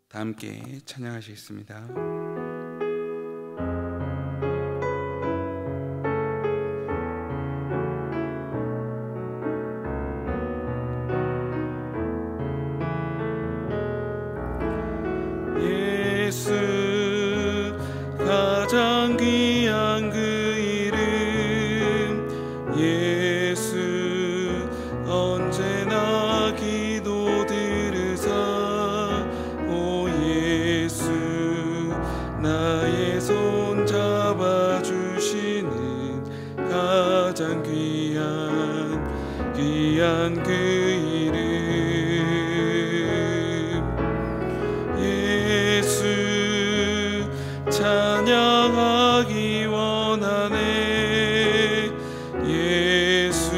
다 함께 찬양하시겠습니다. 예수 가장 귀한 그 이름 예수 언제나 기도 들으사 오 예수 나의 손 잡아주시는 가장 귀한 그 이름 찬양하기 원하네 예수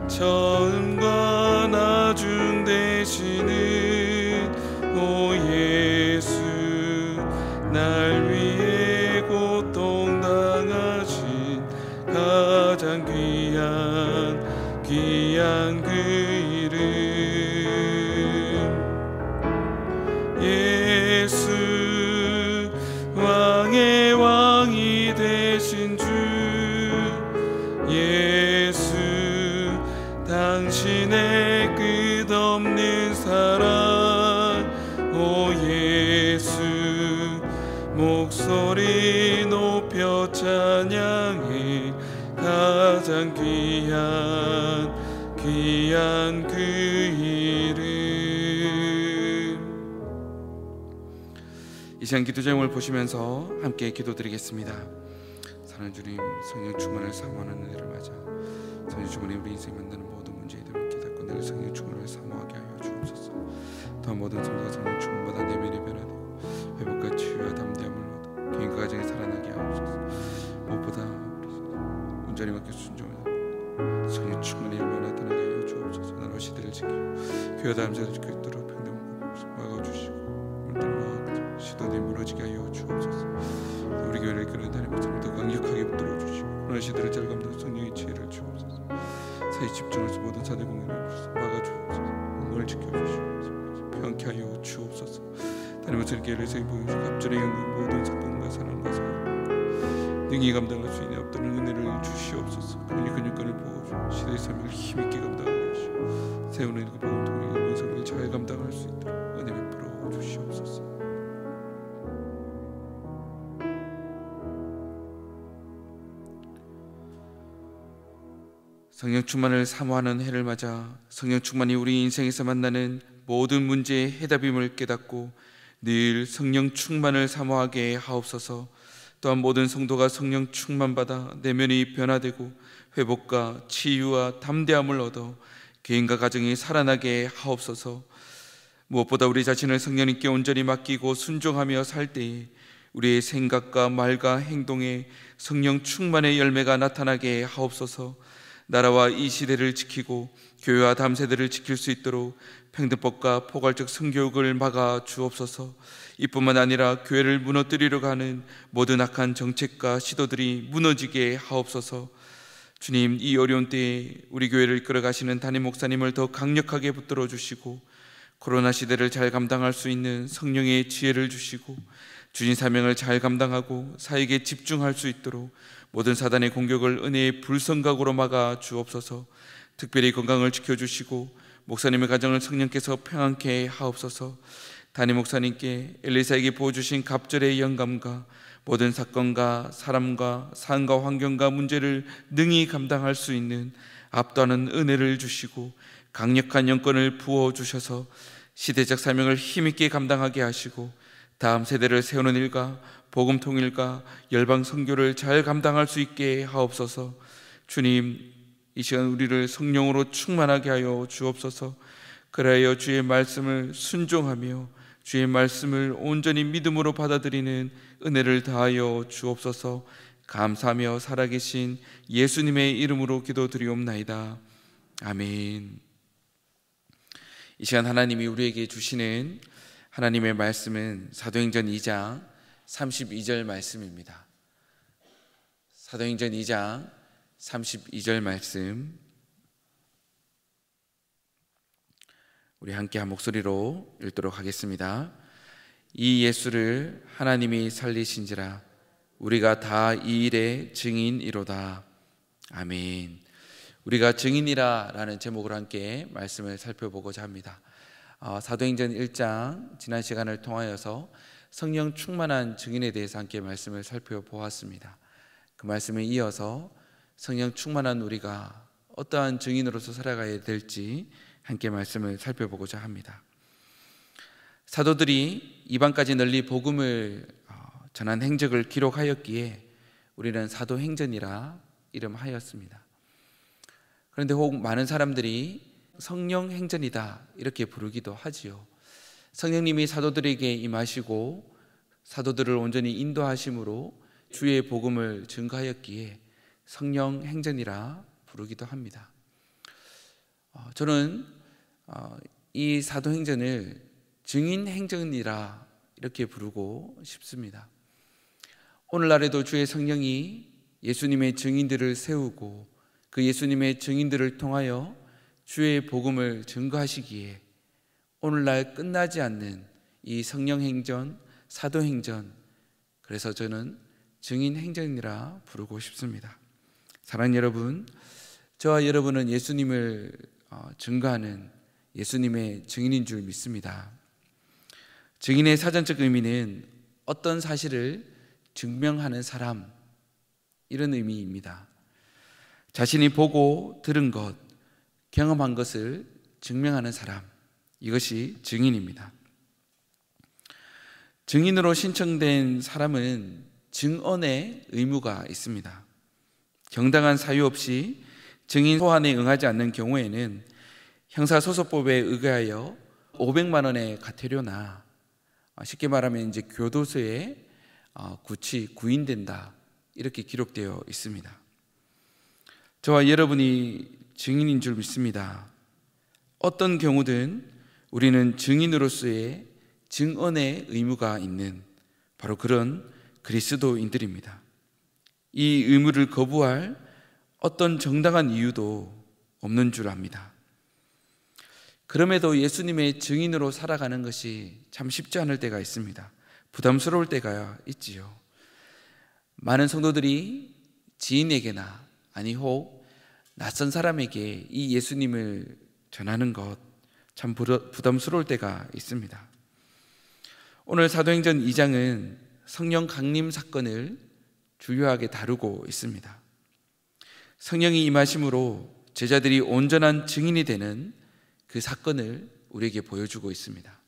처음과 나중 되시는 오 예수 날 위해 고통당하신 가장 귀한 그 이름 예수 왕의 왕이 되신 주 예수 당신의 끝없는 사랑 오 예수 목소리 높여 찬양해 가장 귀한 그 이름. 이 시간 기도 제목을 보시면서 함께 기도드리겠습니다. 사랑하는 주님, 성령 충만을 사모하는 은혜를 맞아 성령 충만이 우리 인생에 만나는 모든 문제들을 깨닫고 내가 성령 충만을 사모하게 하여 주옵소서. 또한 모든 성도가 성령 충만받아 내면이 변화되고 회복과 치유와 담대함을 얻어 개인과 가정에 살아나게 하옵소서. 무엇보다 온전히 맡겨 순종하여 성령 충만의 열매가 나타나게 하여 주옵소서. 나로 시대를 지키고 교회 담대를 지킬 수 있도록 평등한 복을 막아주시고 물들과 시도들이 무너지게 하여 주옵소서. 우리 교회를 이끄는 하나님 말씀을 더 강력하게 붙들어 주시고 오늘 시대를 잘 감당할 성령의 지혜를 주옵소서. 사회 집중해서 모든 사대 공연을 막아주옵소서. 공간을 지켜주시옵소서. 평안케 하여 주옵소서. 하나님 말씀을 교회에서 보여주시고 갑절의 영광 모든 사건과 사랑과 사랑 능히 감당할 수 있는 없다는 은혜를 주시옵소서. 강력한 여건을 부어주시고 시대의 삶을 힘있게 감당하게 하시고 세우는 그 복음 통해 이번 삶을 잘 감당할 수 있도록 은혜 베풀어 주시옵소서. 성령 충만을 사모하는 해를 맞아 성령 충만이 우리 인생에서 만나는 모든 문제의 해답임을 깨닫고 늘 성령 충만을 사모하게 하옵소서. 또한 모든 성도가 성령 충만받아 내면이 변화되고 회복과 치유와 담대함을 얻어 개인과 가정이 살아나게 하옵소서. 무엇보다 우리 자신을 성령님께 온전히 맡기고 순종하며 살 때에 우리의 생각과 말과 행동에 성령 충만의 열매가 나타나게 하옵소서. 나라와 이 시대를 지키고 교회와 다음 세대를 지킬 수 있도록 평등법과 포괄적 성교육을 막아 주옵소서. 이뿐만 아니라 교회를 무너뜨리려고 하는 모든 악한 정책과 시도들이 무너지게 하옵소서. 주님, 이 어려운 때에 우리 교회를 이끌어가시는 담임 목사님을 더 강력하게 붙들어 주시고 코로나 시대를 잘 감당할 수 있는 성령의 지혜를 주시고 주신 사명을 잘 감당하고 사역에 집중할 수 있도록 모든 사단의 공격을 은혜의 불성각으로 막아 주옵소서. 특별히 건강을 지켜주시고 목사님의 가정을 성령께서 평안케 하옵소서. 담임 목사님께 엘리사에게 부어주신 갑절의 영감과 모든 사건과 사람과 상황과 환경과 문제를 능히 감당할 수 있는 압도하는 은혜를 주시고 강력한 영권을 부어주셔서 시대적 사명을 힘있게 감당하게 하시고 다음 세대를 세우는 일과 복음 통일과 열방 선교를 잘 감당할 수 있게 하옵소서. 주님, 이 시간 우리를 성령으로 충만하게 하여 주옵소서. 그래야 주의 말씀을 순종하며 주의 말씀을 온전히 믿음으로 받아들이는 은혜를 다하여 주옵소서. 감사하며 살아계신 예수님의 이름으로 기도드리옵나이다. 아멘. 이 시간 하나님이 우리에게 주시는 하나님의 말씀은 사도행전 2장 32절 말씀입니다. 사도행전 2장 32절 말씀, 우리 함께 한 목소리로 읽도록 하겠습니다. 이 예수를 하나님이 살리신지라 우리가 다 이 일의 증인이로다. 아멘. 우리가 증인이라 라는 제목으로 함께 말씀을 살펴보고자 합니다. 사도행전 1장 지난 시간을 통하여서 성령 충만한 증인에 대해서 함께 말씀을 살펴보았습니다. 그 말씀에 이어서 성령 충만한 우리가 어떠한 증인으로서 살아가야 될지 함께 말씀을 살펴보고자 합니다. 사도들이 이방까지 널리 복음을 전한 행적을 기록하였기에 우리는 사도행전이라 이름하였습니다. 그런데 혹 많은 사람들이 성령행전이다 이렇게 부르기도 하지요. 성령님이 사도들에게 임하시고 사도들을 온전히 인도하심으로 주의 복음을 증거하였기에 성령행전이라 부르기도 합니다. 저는 이 사도행전을 증인행전이라 이렇게 부르고 싶습니다. 오늘날에도 주의 성령이 예수님의 증인들을 세우고 그 예수님의 증인들을 통하여 주의 복음을 증거하시기에 오늘날 끝나지 않는 이 성령행전, 사도행전, 그래서 저는 증인행전이라 부르고 싶습니다. 사랑하는 여러분, 저와 여러분은 예수님을 증거하는 예수님의 증인인 줄 믿습니다. 증인의 사전적 의미는 어떤 사실을 증명하는 사람, 이런 의미입니다. 자신이 보고 들은 것, 경험한 것을 증명하는 사람, 이것이 증인입니다. 증인으로 신청된 사람은 증언의 의무가 있습니다. 정당한 사유 없이 증인 소환에 응하지 않는 경우에는 형사소송법에 의거하여 500만 원의 과태료나 쉽게 말하면 이제 교도소에 구인된다 이렇게 기록되어 있습니다. 저와 여러분이 증인인 줄 믿습니다. 어떤 경우든 우리는 증인으로서의 증언의 의무가 있는 바로 그런 그리스도인들입니다. 이 의무를 거부할 어떤 정당한 이유도 없는 줄 압니다. 그럼에도 예수님의 증인으로 살아가는 것이 참 쉽지 않을 때가 있습니다. 부담스러울 때가 있지요. 많은 성도들이 지인에게나 아니 혹 낯선 사람에게 이 예수님을 전하는 것 참 부담스러울 때가 있습니다. 오늘 사도행전 2장은 성령 강림 사건을 주요하게 다루고 있습니다. 성령이 임하심으로 제자들이 온전한 증인이 되는 그 사건을 우리에게 보여주고 있습니다.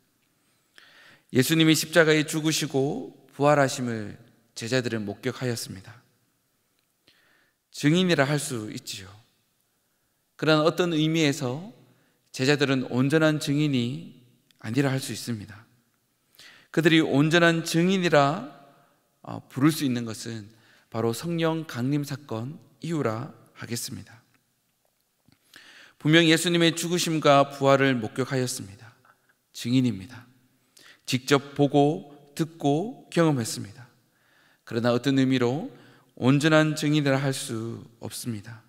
예수님이 십자가에 죽으시고 부활하심을 제자들은 목격하였습니다. 증인이라 할 수 있지요. 그러나 어떤 의미에서 제자들은 온전한 증인이 아니라 할 수 있습니다. 그들이 온전한 증인이라 부를 수 있는 것은 바로 성령 강림 사건 이후라 하겠습니다. 분명 예수님의 죽으심과 부활을 목격하였습니다. 증인입니다. 직접 보고 듣고 경험했습니다. 그러나 어떤 의미로 온전한 증인이라 할 수 없습니다.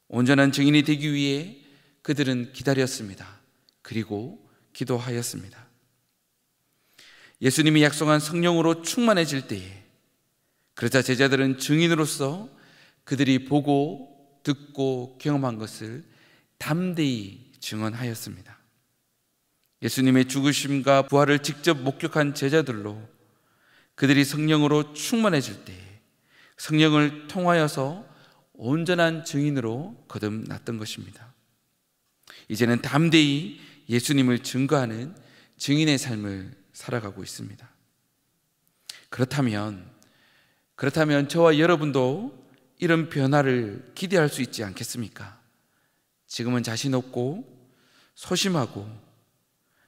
온전한 증인이 되기 위해 그들은 기다렸습니다. 그리고 기도하였습니다. 예수님이 약속한 성령으로 충만해질 때에 그러자 제자들은 증인으로서 그들이 보고 듣고 경험한 것을 담대히 증언하였습니다. 예수님의 죽으심과 부활을 직접 목격한 제자들로 그들이 성령으로 충만해질 때에 성령을 통하여서 온전한 증인으로 거듭났던 것입니다. 이제는 담대히 예수님을 증거하는 증인의 삶을 살아가고 있습니다. 그렇다면 저와 여러분도 이런 변화를 기대할 수 있지 않겠습니까? 지금은 자신 없고 소심하고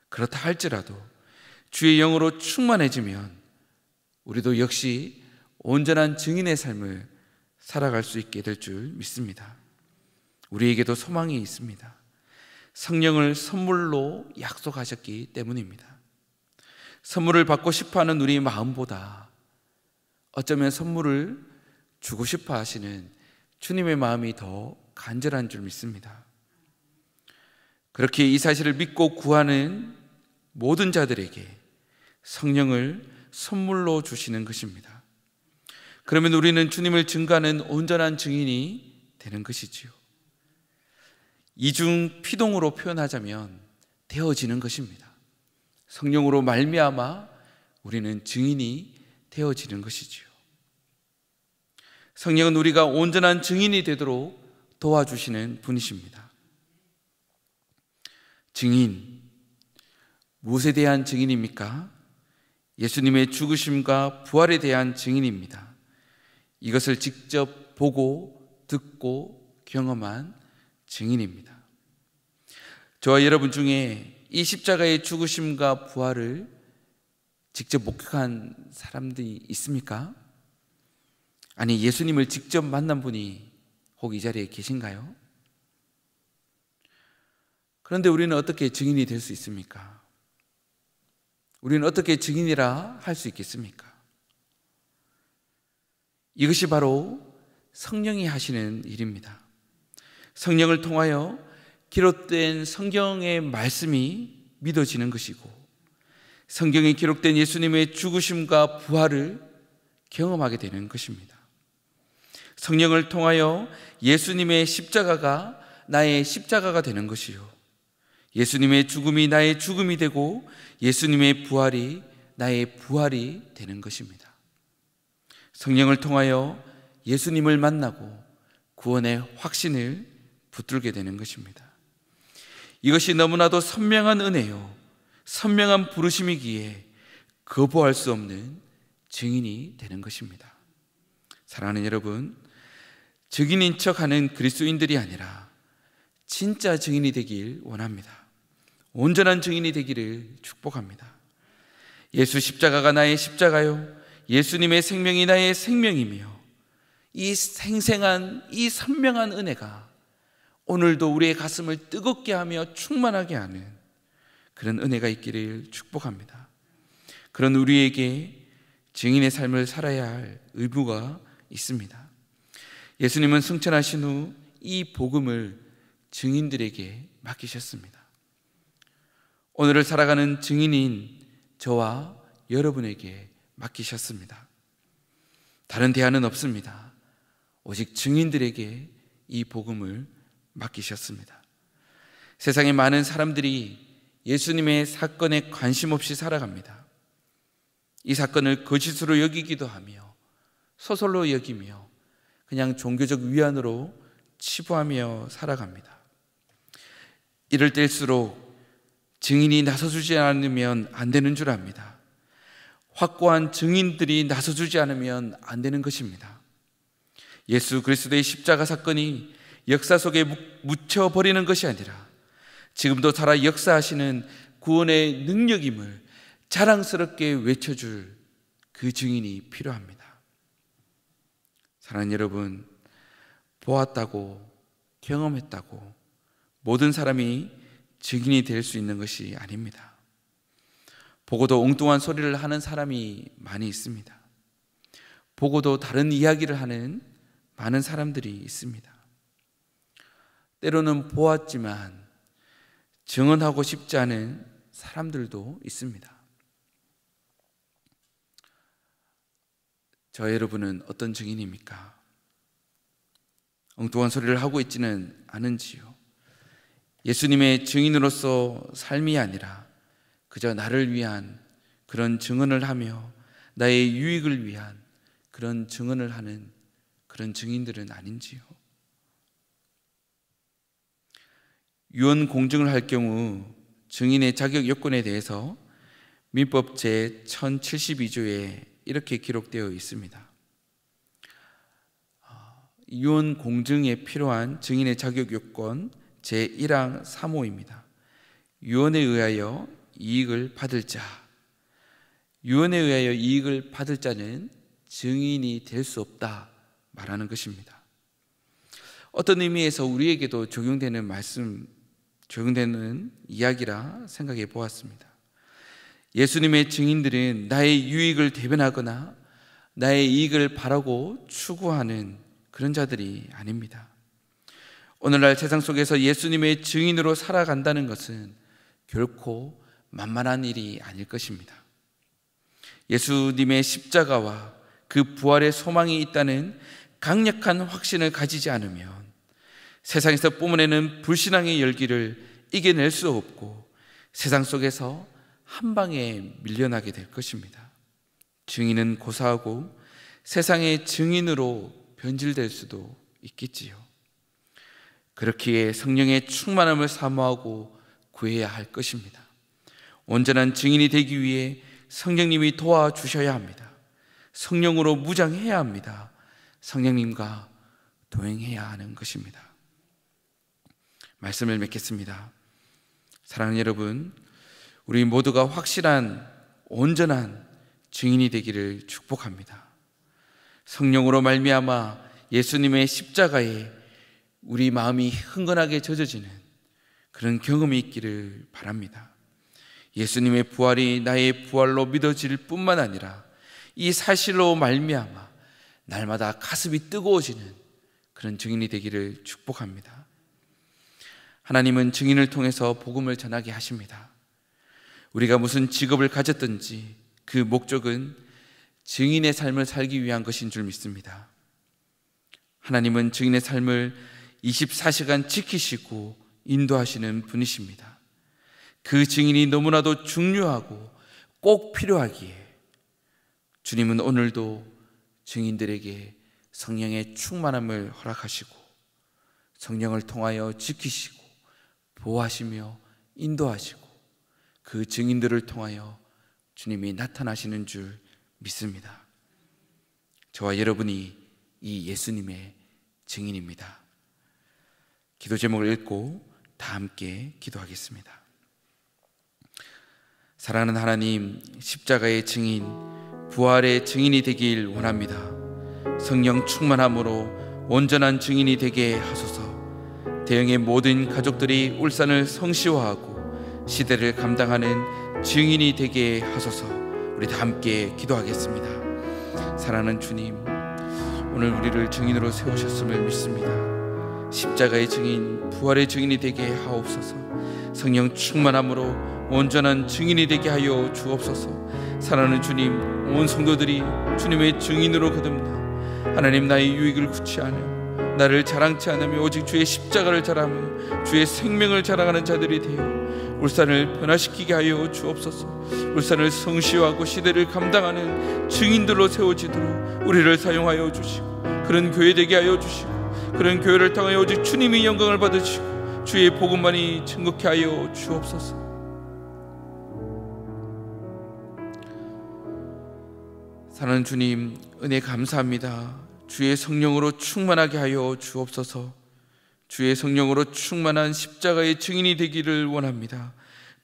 그렇다 할지라도 주의 영으로 충만해지면 우리도 역시 온전한 증인의 삶을 살아갈 수 있게 될 줄 믿습니다. 우리에게도 소망이 있습니다. 성령을 선물로 약속하셨기 때문입니다. 선물을 받고 싶어하는 우리의 마음보다 어쩌면 선물을 주고 싶어 하시는 주님의 마음이 더 간절한 줄 믿습니다. 그렇게 이 사실을 믿고 구하는 모든 자들에게 성령을 선물로 주시는 것입니다. 그러면 우리는 주님을 증거하는 온전한 증인이 되는 것이지요. 이중 피동으로 표현하자면 되어지는 것입니다. 성령으로 말미암아 우리는 증인이 되어지는 것이지요. 성령은 우리가 온전한 증인이 되도록 도와주시는 분이십니다. 증인, 무엇에 대한 증인입니까? 예수님의 죽으심과 부활에 대한 증인입니다. 이것을 직접 보고 듣고 경험한 증인입니다. 저와 여러분 중에 이 십자가의 죽으심과 부활을 직접 목격한 사람들이 있습니까? 아니, 예수님을 직접 만난 분이 혹 이 자리에 계신가요? 그런데 우리는 어떻게 증인이 될 수 있습니까? 우리는 어떻게 증인이라 할 수 있겠습니까? 이것이 바로 성령이 하시는 일입니다. 성령을 통하여 기록된 성경의 말씀이 믿어지는 것이고, 성경에 기록된 예수님의 죽으심과 부활을 경험하게 되는 것입니다. 성령을 통하여 예수님의 십자가가 나의 십자가가 되는 것이요, 예수님의 죽음이 나의 죽음이 되고 예수님의 부활이 나의 부활이 되는 것입니다. 성령을 통하여 예수님을 만나고 구원의 확신을 붙들게 되는 것입니다. 이것이 너무나도 선명한 은혜요, 선명한 부르심이기에 거부할 수 없는 증인이 되는 것입니다. 사랑하는 여러분, 증인인 척하는 그리스도인들이 아니라 진짜 증인이 되길 원합니다. 온전한 증인이 되기를 축복합니다. 예수 십자가가 나의 십자가요, 예수님의 생명이 나의 생명이며, 이 생생한, 이 선명한 은혜가 오늘도 우리의 가슴을 뜨겁게 하며 충만하게 하는 그런 은혜가 있기를 축복합니다. 그런 우리에게 증인의 삶을 살아야 할 의무가 있습니다. 예수님은 승천하신 후 이 복음을 증인들에게 맡기셨습니다. 오늘을 살아가는 증인인 저와 여러분에게 맡기셨습니다. 다른 대안은 없습니다. 오직 증인들에게 이 복음을 맡기셨습니다. 세상에 많은 사람들이 예수님의 사건에 관심 없이 살아갑니다. 이 사건을 거짓으로 여기기도 하며 소설로 여기며 그냥 종교적 위안으로 치부하며 살아갑니다. 이럴 때일수록 증인이 나서주지 않으면 안 되는 줄 압니다. 확고한 증인들이 나서주지 않으면 안 되는 것입니다. 예수 그리스도의 십자가 사건이 역사 속에 묻혀버리는 것이 아니라 지금도 살아 역사하시는 구원의 능력임을 자랑스럽게 외쳐줄 그 증인이 필요합니다. 사랑하는 여러분, 보았다고 경험했다고 모든 사람이 증인이 될 수 있는 것이 아닙니다. 보고도 엉뚱한 소리를 하는 사람이 많이 있습니다. 보고도 다른 이야기를 하는 많은 사람들이 있습니다. 때로는 보았지만 증언하고 싶지 않은 사람들도 있습니다. 저 여러분은 어떤 증인입니까? 엉뚱한 소리를 하고 있지는 않은지요? 예수님의 증인으로서 삶이 아니라 그저 나를 위한 그런 증언을 하며 나의 유익을 위한 그런 증언을 하는 그런 증인들은 아닌지요? 유언 공증을 할 경우 증인의 자격 요건에 대해서 민법 제1072조에 이렇게 기록되어 있습니다. 유언 공증에 필요한 증인의 자격 요건 제1항 3호입니다. 유언에 의하여 이익을 받을 자, 유언에 의하여 이익을 받을 자는 증인이 될 수 없다 말하는 것입니다. 어떤 의미에서 우리에게도 적용되는 말씀, 적용되는 이야기라 생각해 보았습니다. 예수님의 증인들은 나의 유익을 대변하거나 나의 이익을 바라고 추구하는 그런 자들이 아닙니다. 오늘날 세상 속에서 예수님의 증인으로 살아간다는 것은 결코 만만한 일이 아닐 것입니다. 예수님의 십자가와 그 부활의 소망이 있다는 강력한 확신을 가지지 않으면 세상에서 뿜어내는 불신앙의 열기를 이겨낼 수 없고 세상 속에서 한 방에 밀려나게 될 것입니다. 증인은 고사하고 세상의 증인으로 변질될 수도 있겠지요. 그렇기에 성령의 충만함을 사모하고 구해야 할 것입니다. 온전한 증인이 되기 위해 성령님이 도와주셔야 합니다. 성령으로 무장해야 합니다. 성령님과 동행해야 하는 것입니다. 말씀을 맺겠습니다. 사랑하는 여러분, 우리 모두가 확실한 온전한 증인이 되기를 축복합니다. 성령으로 말미암아 예수님의 십자가에 우리 마음이 흥건하게 젖어지는 그런 경험이 있기를 바랍니다. 예수님의 부활이 나의 부활로 믿어질 뿐만 아니라 이 사실로 말미암아 날마다 가슴이 뜨거워지는 그런 증인이 되기를 축복합니다. 하나님은 증인을 통해서 복음을 전하게 하십니다. 우리가 무슨 직업을 가졌든지 그 목적은 증인의 삶을 살기 위한 것인 줄 믿습니다. 하나님은 증인의 삶을 24시간 지키시고 인도하시는 분이십니다. 그 증인이 너무나도 중요하고 꼭 필요하기에 주님은 오늘도 증인들에게 성령의 충만함을 허락하시고 성령을 통하여 지키시고 보호하시며 인도하시고 그 증인들을 통하여 주님이 나타나시는 줄 믿습니다. 저와 여러분이 이 예수님의 증인입니다. 기도 제목을 읽고 다 함께 기도하겠습니다. 사랑하는 하나님, 십자가의 증인, 부활의 증인이 되길 원합니다. 성령 충만함으로 온전한 증인이 되게 하소서. 대형의 모든 가족들이 울산을 성시화하고 시대를 감당하는 증인이 되게 하소서. 우리 다 함께 기도하겠습니다. 사랑하는 주님, 오늘 우리를 증인으로 세우셨음을 믿습니다. 십자가의 증인, 부활의 증인이 되게 하옵소서. 성령 충만함으로 온전한 증인이 되게 하여 주옵소서. 사랑하는 주님, 온 성도들이 주님의 증인으로 거듭나 하나님 나의 유익을 구취하며 나를 자랑치 않으며 오직 주의 십자가를 자랑하며 주의 생명을 자랑하는 자들이 되어 울산을 변화시키게 하여 주옵소서. 울산을 성시화하고 시대를 감당하는 증인들로 세워지도록 우리를 사용하여 주시고 그런 교회 되게 하여 주시고 그런 교회를 통하여 오직 주님이 영광을 받으시고 주의 복음만이 증거케 하여 주옵소서. 사랑하는 주님, 은혜 감사합니다. 주의 성령으로 충만하게 하여 주옵소서. 주의 성령으로 충만한 십자가의 증인이 되기를 원합니다.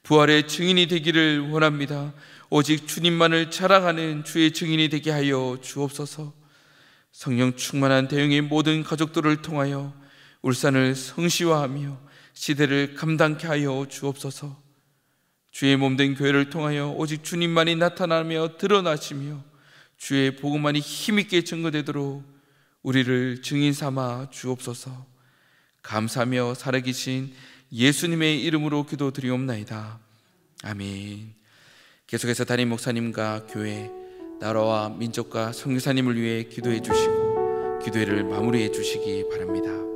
부활의 증인이 되기를 원합니다. 오직 주님만을 자랑하는 주의 증인이 되게 하여 주옵소서. 성령 충만한 대형의 모든 가족들을 통하여 울산을 성시화하며 시대를 감당케 하여 주옵소서. 주의 몸된 교회를 통하여 오직 주님만이 나타나며 드러나시며 주의 복음만이 힘있게 증거되도록 우리를 증인 삼아 주옵소서. 감사하며 살아계신 예수님의 이름으로 기도드리옵나이다. 아멘. 계속해서 담임 목사님과 교회, 나라와 민족과 선교사님을 위해 기도해 주시고 기도회를 마무리해 주시기 바랍니다.